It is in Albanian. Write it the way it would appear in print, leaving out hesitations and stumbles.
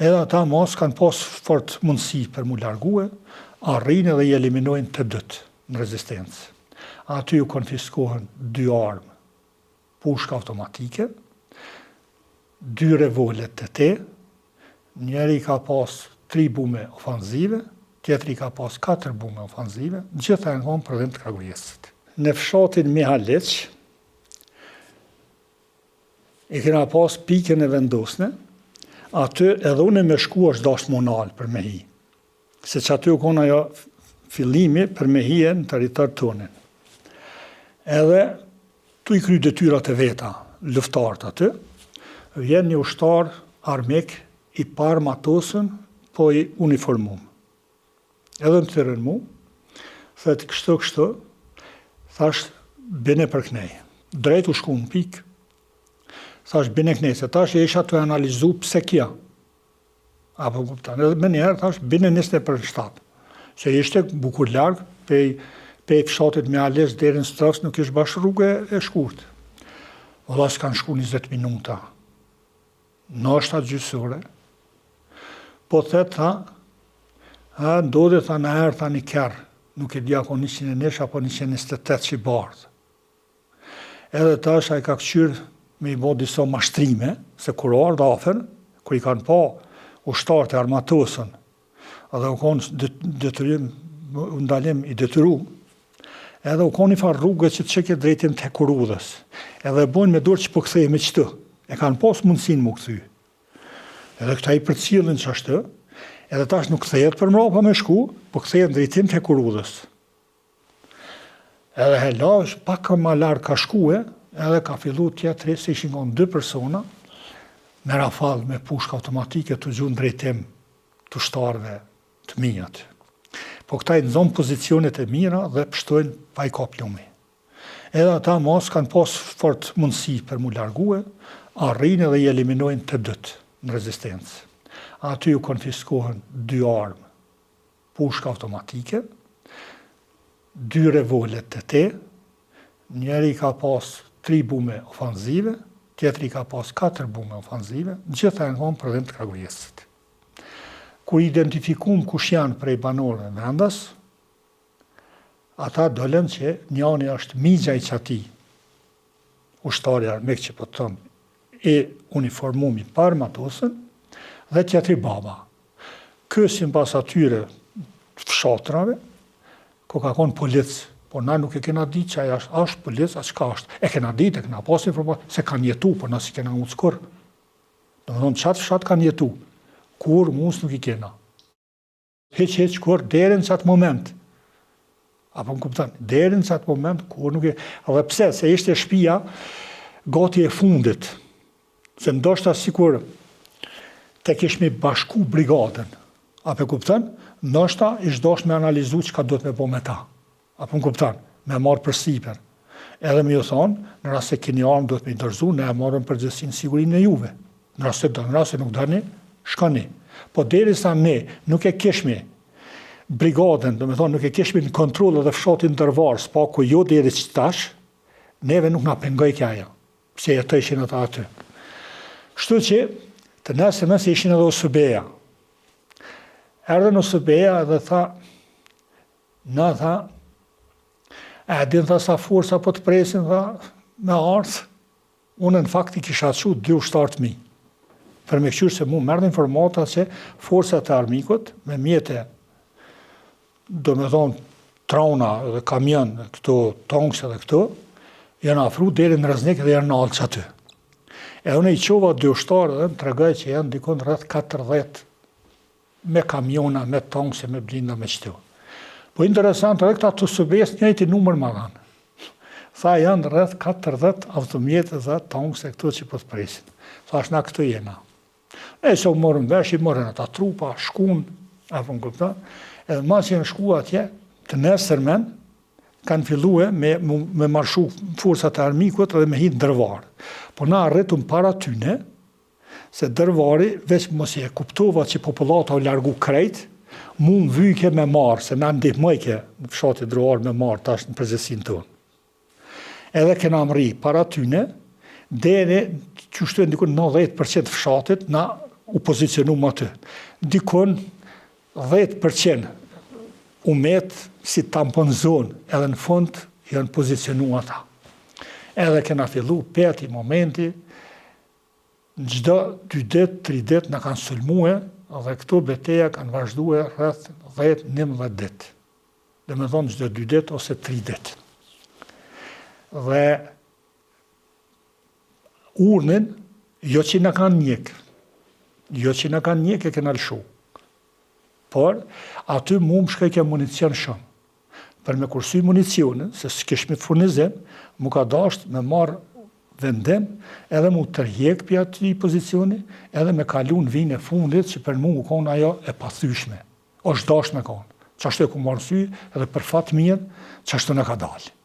Edhe ata mos kanë pas fort mundësi për mu largue, arrinë dhe i eliminojnë të dytë në rezistencë. Aty ju konfiskohen 2 armë, pushka automatike, 2 revolet të te, njeri ka pas 3 bume ofanzive, tjetri ka pas 4 bume ofanzive, gjitha e nëhonë për vend të Kragujevcit. Në fshatin Mihaleq, i kena pas pikën e vendosne, aty edhe unë me shku është dashtë monal për me hi. Se që aty u kona jo fillimi për me hi e në territor tonin. Edhe tu i kry detyrat e veta, luftarët aty, vjen një ushtar armik i parë matosën, po i uniformum. Edhe në të rënë mu, thët kështu, thash bine për knej. Drejt u shku në pikë, thash bine knej, se tash e isha të analizu pse kja. Apo kuptan, edhe me njerë thash bine 27. Se ishte bukur largë, pe fshatit me ales deri në Straks nuk ishte bash rrugë e shkurt. Ola s'kan shku 20 minuta. Nashta gjysore. Po thet tha, ndodhe tha në erë tha një kërë, nuk e dja ko 109 apo 128 që i bardhë. Edhe tash a i ka këqyrë me i bo disa mashtrime, se kur ardhë afer, kur i kanë pa ushtarët e armatosën, edhe u konë detyrim, ndalim i detyru, edhe u konë i farë rrugë që të qeke drejtim të hekurudhës. Edhe bojnë me dorë që po këthej me qëtë. E kanë pas mundësin mu këthy. Edhe këta i përcilin që ashtë, edhe tash nuk këthejet për mrapa me shku, po këthejet drejtim të hekurudhës. Edhe helash, pak ma larë ka shkue, edhe ka fillu tjetëri, se ishin konë 2 persona, me rafal, me pushka automatike të gjunë drejtim të ushtarëve të minjat. Po këta i nëzonë pozicionet e mira dhe pështojnë pa i ka plumi. Edhe ata mos kanë pas fort mundësi për mu largue, arrinë dhe i eliminojnë të dytë në rezistencë. Aty ju konfiskohen 2 armë, pushka automatike, 2 revolet të te, njeri ka pas 3 bume ofanzive, tjetri ka pas 4 bume ofanzive, gjitha e nëhonë për vend të Kragujevcit. Kur identifikum kush janë prej banorëve vendas, ata dolen që njani është migja i qati, ushtari armik që po të thëmë, e uniformumi parë matosën, dhe tjetri baba. Kësin pas atyre fshatrave, ko ka konë policë, po na nuk e kena ditë që aja është policë, a qka është. E kena ditë, e kena pas informatë, se kanë jetu, po na si kena mundë skur. Në më thonë, qatë fshatë kanë jetu, kur mundës nuk i kena. Heq, kur, deri në qatë moment. Apo më kuptan, deri në qatë moment, kur nuk i... Dhe pse, se ishte shpia, gati e fundit, se ndoshta sikur te kishmi bashku brigadën, apo kuptan, ndoshta ish dosh me analizu që ka do të me bo me ta. Apo më kuptan, me marë për siper. Edhe me ju thonë, në rrasë se kini armë do të me i dërzu, ne e marëm përgjësin sigurin e juve. Në rrasë se nuk dërni, shkani. Po deri sa ne nuk e kishmi brigadën, do me thonë nuk e kishmi në kontrol edhe fshatin dërvarë, s'pa ku jo deri që tash, neve nuk na pengoj kjaja, pse e të ishin ata aty. Kështu që, të nëse ishin edhe Osubeja. Erdhe në Osubeja edhe tha, e din tha sa forsa po të presin, tha, me ardhë, unë në fakt i kisha qu 2 ushtarët mi. Për me këqyrë se mu mërë informata që forësat e armikut, me mjete, do me thonë, trauna dhe kamion, këto tanks dhe këto, janë afru deri në Rëznik dhe janë në alë që aty. E unë i qova 2 ushtarë dhe më tregaj që janë dikon rreth 40 me kamiona, me tanks, me blinda, me qëtu. Po interesant, edhe këta të subes njëjti numër më dhanë. Tha janë rreth 40 automjetë dhe tanks e këto që po të presin. Thash na këto jena. E se u morën vesh, i morën ata trupa, shkun, apo në këpta, edhe ma që janë shku atje, të nesërmen, kanë fillue me marshu forësat e armikut edhe me hitë dërvarë. Po na arritëm para tyne, se dërvari, veç mos e kuptova që populata u largu krejt, mund vyke me marë, se na ndihmojke në fshatit dërvarë me marë tash në prezësin tonë. Edhe kena mri para tyne, deri që shtu e ndikun 90% fshatit, na u pozicionu më aty. Dikon 10% u met si tampon zonë, edhe në fund janë pozicionu ata. Edhe kena fillu peti momenti, në gjdo 2 ditë, 3 ditë në kanë sulmue, dhe këto beteja kanë vazhdue rreth 10-11 ditë. Dhe me thonë gjdo 2 ditë ose 3 ditë. Dhe urnin, jo që në kanë njekë, e kena lëshu. Por, aty mu më shkajke municion shumë. Për me kursy municionin, se s'kishmi furnizim, mu ka dasht me marë vendim, edhe mu tërjek për aty pozicioni, edhe me kalu në vinë e fundit, që për mu konë ajo e pathyshme. O është dasht me konë. Qashtu e ku marë sy, edhe për fatë mirë, qashtu në ka dalë.